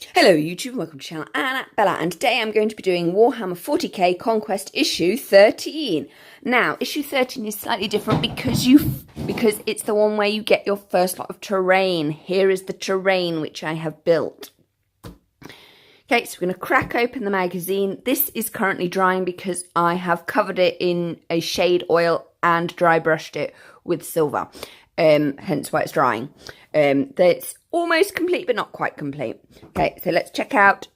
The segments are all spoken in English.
Hello YouTube, welcome to the channel, Anna Bella, and today I'm going to be doing Warhammer 40k Conquest Issue 13. Now, Issue 13 is slightly different because it's the one where you get your first lot of terrain. Here is the terrain which I have built. Okay, so we're going to crack open the magazine. This is currently drying because I have covered it in a shade oil and dry brushed it with silver. Hence why it's drying. It's almost complete, but not quite complete. Okay, so let's check out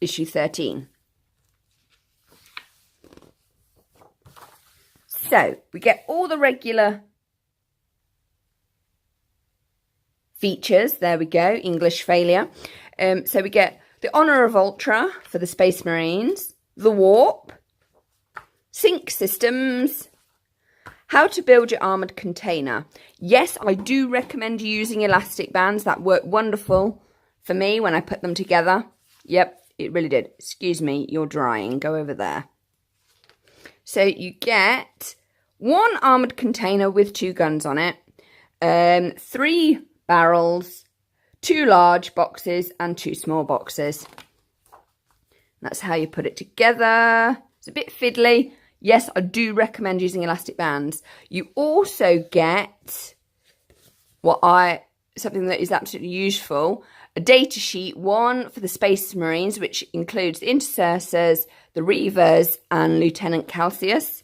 issue 13. So, we get all the regular features. There we go, English failure. So we get the Honour of Ultra for the Space Marines, the Warp, Sync Systems, how to build your armoured container. Yes, I do recommend using elastic bands. That worked wonderful for me when I put them together. Yep, it really did. Excuse me, you're drying. Go over there. So you get one armoured container with 2 guns on it, 3 barrels, 2 large boxes and 2 small boxes. That's how you put it together. It's a bit fiddly. Yes, I do recommend using elastic bands. You also get something that is absolutely useful, a data sheet, one for the Space Marines, which includes the Intercessors, the Reavers, and Lieutenant Calcius,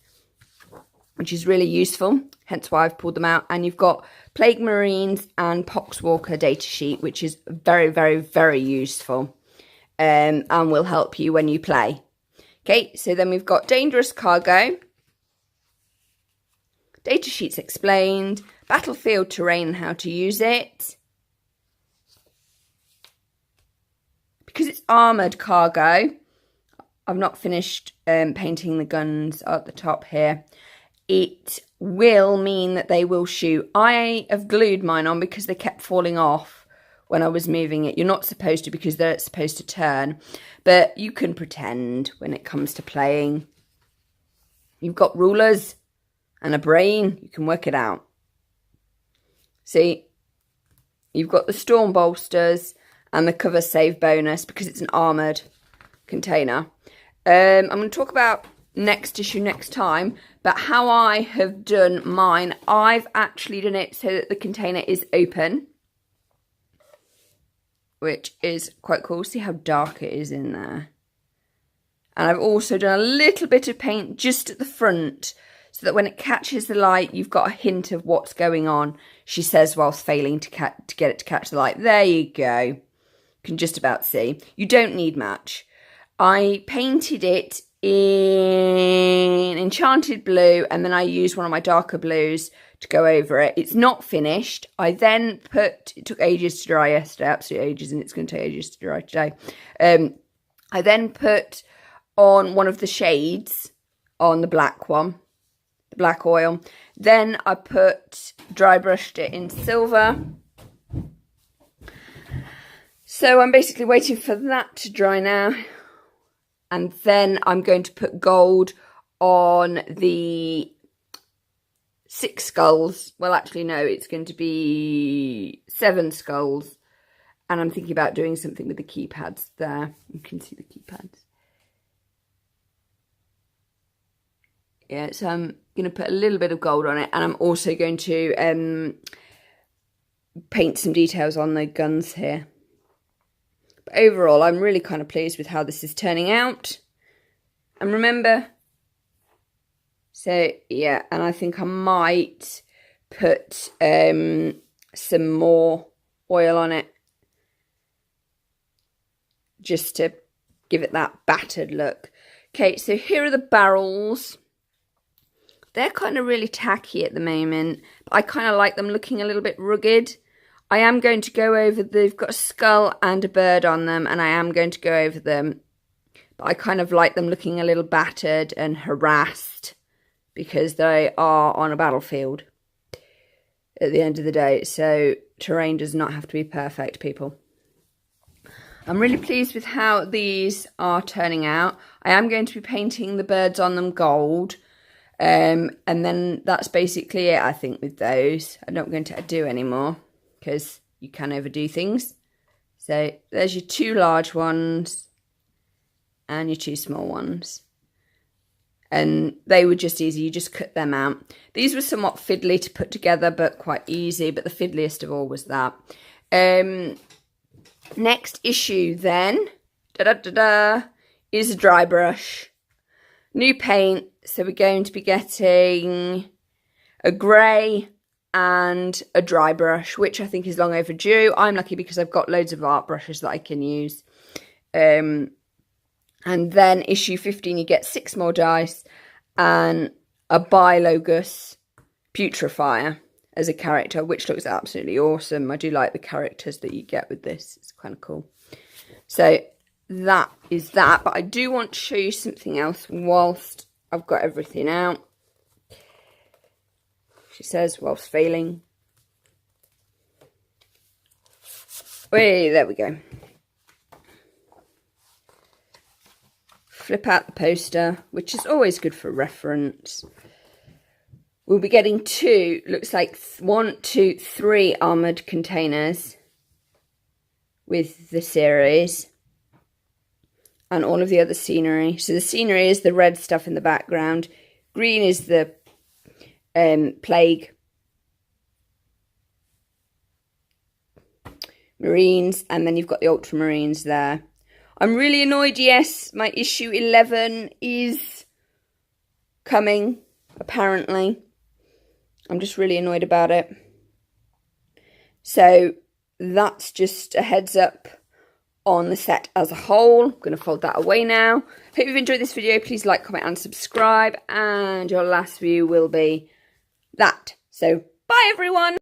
which is really useful, hence why I've pulled them out. And you've got Plague Marines and Poxwalker data sheet, which is very, very, very useful, and will help you when you play. Okay, so then we've got Dangerous Cargo, data sheets explained, battlefield terrain and how to use it. Because it's armoured cargo, I've not finished painting the guns at the top here. It will mean that they will shoot. I have glued mine on because they kept falling off when I was moving it. You're not supposed to because they're supposed to turn. But you can pretend when it comes to playing. You've got rulers and a brain. You can work it out. See, you've got the storm bolsters and the cover save bonus because it's an armoured container. I'm going to talk about next issue next time, but how I have done mine, I've actually done it so that the container is open, which is quite cool. See how dark it is in there. And I've also done a little bit of paint just at the front so that when it catches the light, you've got a hint of what's going on, she says, whilst failing to get it to catch the light. There you go. You can just about see. You don't need much. I painted it in Enchanted Blue, and then I used one of my darker blues to go over it. It's not finished. I then it took ages to dry yesterday, absolute ages, and it's going to take ages to dry today. I then put on one of the shades on the black one, the black oil. Then I dry brushed it in silver. So I'm basically waiting for that to dry now. And then I'm going to put gold on the 6 skulls. Well, actually, no, it's going to be 7 skulls. And I'm thinking about doing something with the keypads there. You can see the keypads. Yeah, so I'm going to put a little bit of gold on it. And I'm also going to paint some details on the guns here. But overall, I'm really kind of pleased with how this is turning out. And remember, so yeah, and I think I might put some more oil on it just to give it that battered look. Okay, so here are the barrels. They're kind of really tacky at the moment, but I kind of like them looking a little bit rugged. I am going to go over, they've got a skull and a bird on them, and I am going to go over them. But I kind of like them looking a little battered and harassed because they are on a battlefield at the end of the day. So terrain does not have to be perfect, people. I'm really pleased with how these are turning out. I am going to be painting the birds on them gold. And then that's basically it, I think, with those. I'm not going to do any more, because you can overdo things. So there's your 2 large ones and your 2 small ones. And they were just easy, you just cut them out. These were somewhat fiddly to put together, but quite easy, but the fiddliest of all was that. Next issue then, is a dry brush. New paint, so we're going to be getting a grey and a dry brush, which I think is long overdue. I'm lucky because I've got loads of art brushes that I can use. And then issue 15, you get 6 more dice and a Bilogus Putrefier as a character, which looks absolutely awesome. I do like the characters that you get with this. It's kind of cool. So that is that. But I do want to show you something else whilst I've got everything out. She says, whilst failing. Wait, there we go. Flip out the poster, which is always good for reference. We'll be getting 2, looks like 1, 2, 3 armoured containers with the series. And all of the other scenery. So the scenery is the red stuff in the background. Green is the plague. Marines. And then you've got the ultramarines there. I'm really annoyed, yes, my issue 11 is coming, apparently. I'm just really annoyed about it. So that's just a heads up on the set as a whole. I'm going to fold that away now. Hope you've enjoyed this video. Please like, comment and subscribe. And your last view will be that. So bye everyone.